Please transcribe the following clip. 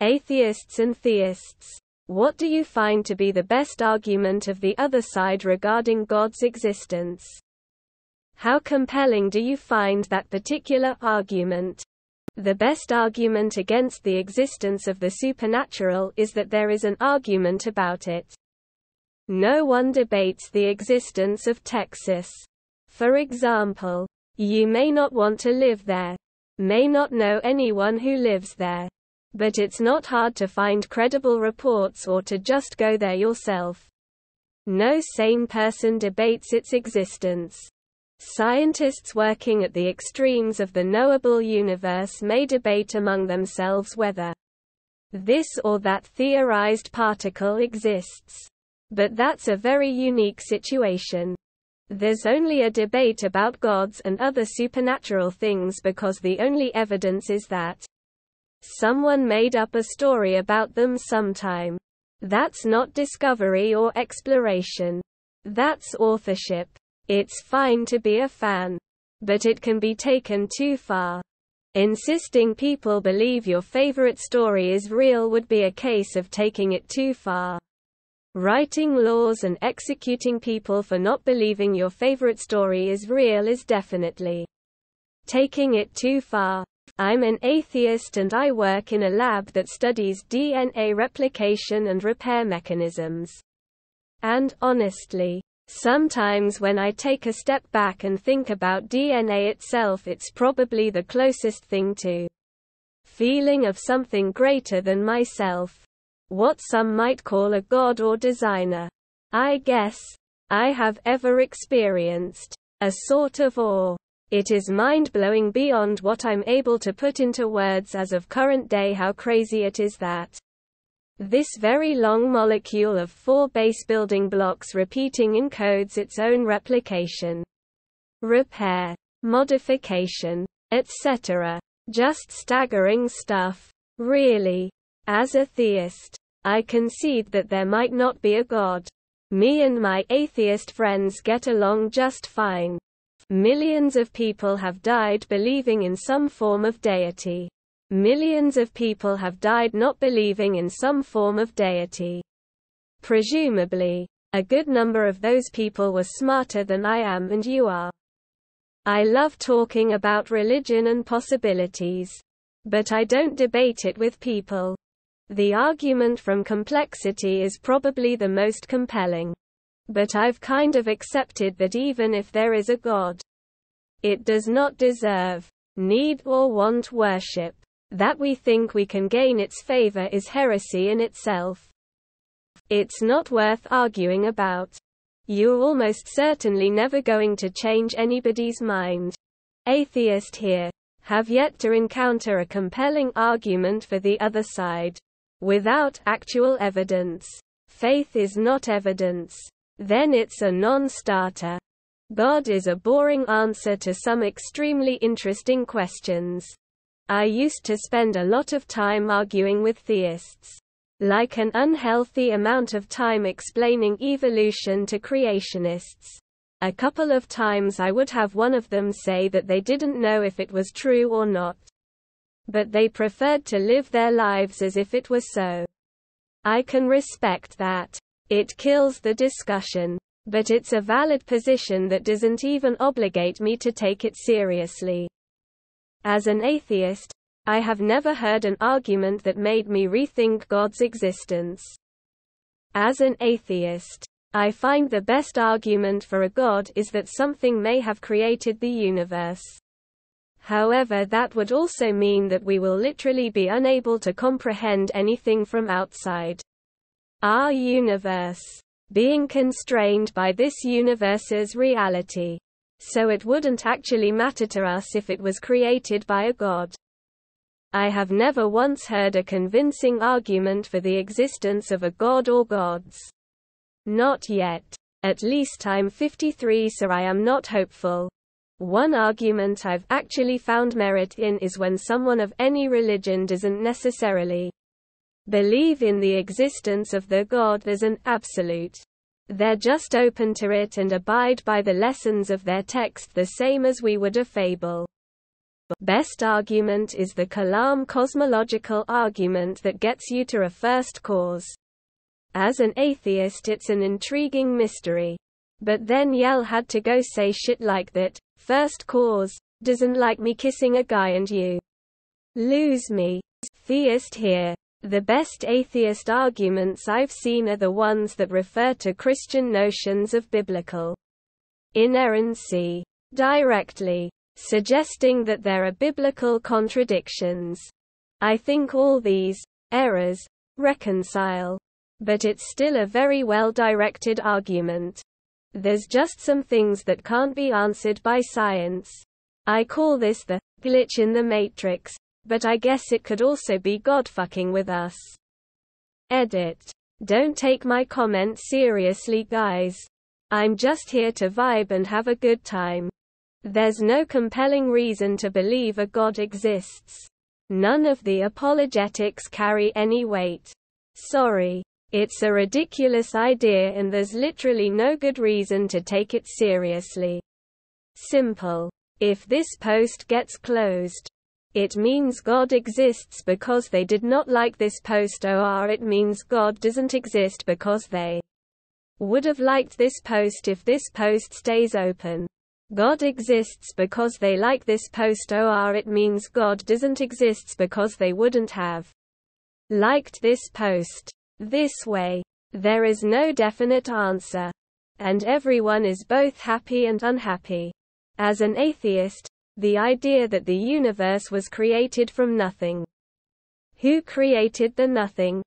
Atheists and theists. What do you find to be the best argument of the other side regarding God's existence? How compelling do you find that particular argument? The best argument against the existence of the supernatural is that there is an argument about it. No one debates the existence of Texas. For example, you may not want to live there, may not know anyone who lives there, but it's not hard to find credible reports or to just go there yourself. No sane person debates its existence. Scientists working at the extremes of the knowable universe may debate among themselves whether this or that theorized particle exists. But that's a very unique situation. There's only a debate about gods and other supernatural things because the only evidence is that someone made up a story about them sometime. That's not discovery or exploration. That's authorship. It's fine to be a fan, but it can be taken too far. Insisting people believe your favorite story is real would be a case of taking it too far. Writing laws and executing people for not believing your favorite story is real is definitely taking it too far. I'm an atheist and I work in a lab that studies DNA replication and repair mechanisms. And, honestly, sometimes when I take a step back and think about DNA itself, it's probably the closest thing to feeling of something greater than myself. What some might call a god or designer. I guess I have ever experienced a sort of awe. It is mind-blowing beyond what I'm able to put into words as of current day how crazy it is that this very long molecule of 4 base building blocks repeating encodes its own replication, repair, modification, etc. Just staggering stuff. Really. As a theist, I concede that there might not be a god. Me and my atheist friends get along just fine. Millions of people have died believing in some form of deity. Millions of people have died not believing in some form of deity. Presumably, a good number of those people were smarter than I am and you are. I love talking about religion and possibilities. But I don't debate it with people. The argument from complexity is probably the most compelling. But I've kind of accepted that even if there is a God, it does not deserve, need or want worship. That we think we can gain its favor is heresy in itself. It's not worth arguing about. You're almost certainly never going to change anybody's mind. Atheist here. Have yet to encounter a compelling argument for the other side. Without actual evidence. Faith is not evidence. Then it's a non-starter. God is a boring answer to some extremely interesting questions. I used to spend a lot of time arguing with theists. Like an unhealthy amount of time explaining evolution to creationists. A couple of times I would have one of them say that they didn't know if it was true or not. But they preferred to live their lives as if it was so. I can respect that. It kills the discussion. But it's a valid position that doesn't even obligate me to take it seriously. As an atheist, I have never heard an argument that made me rethink God's existence. As an atheist, I find the best argument for a God is that something may have created the universe. However, that would also mean that we will literally be unable to comprehend anything from outside our universe, being constrained by this universe's reality. So it wouldn't actually matter to us if it was created by a god. I have never once heard a convincing argument for the existence of a god or gods. Not yet. At least I'm 53, so I am not hopeful. One argument I've actually found merit in is when someone of any religion doesn't necessarily believe in the existence of the God as an absolute. They're just open to it and abide by the lessons of their text the same as we would a fable. best argument is the Kalam cosmological argument that gets you to a first cause. As an atheist, it's an intriguing mystery. But then Yell had to go say shit like that. First cause doesn't like me kissing a guy and you lose me. Theist here. The best atheist arguments I've seen are the ones that refer to Christian notions of biblical inerrancy directly, suggesting that there are biblical contradictions. I think all these errors reconcile, but it's still a very well-directed argument. There's just some things that can't be answered by science. I call this the glitch in the matrix, but I guess it could also be God fucking with us. Edit. Don't take my comment seriously, guys. I'm just here to vibe and have a good time. There's no compelling reason to believe a God exists. None of the apologetics carry any weight. Sorry. It's a ridiculous idea and there's literally no good reason to take it seriously. Simple. If this post gets closed, it means God exists because they did not like this post, or it means God doesn't exist because they would have liked this post if this post stays open. God exists because they like this post, or it means God doesn't exist because they wouldn't have liked this post. This way, there is no definite answer, and everyone is both happy and unhappy. As an atheist, the idea that the universe was created from nothing. Who created the nothing?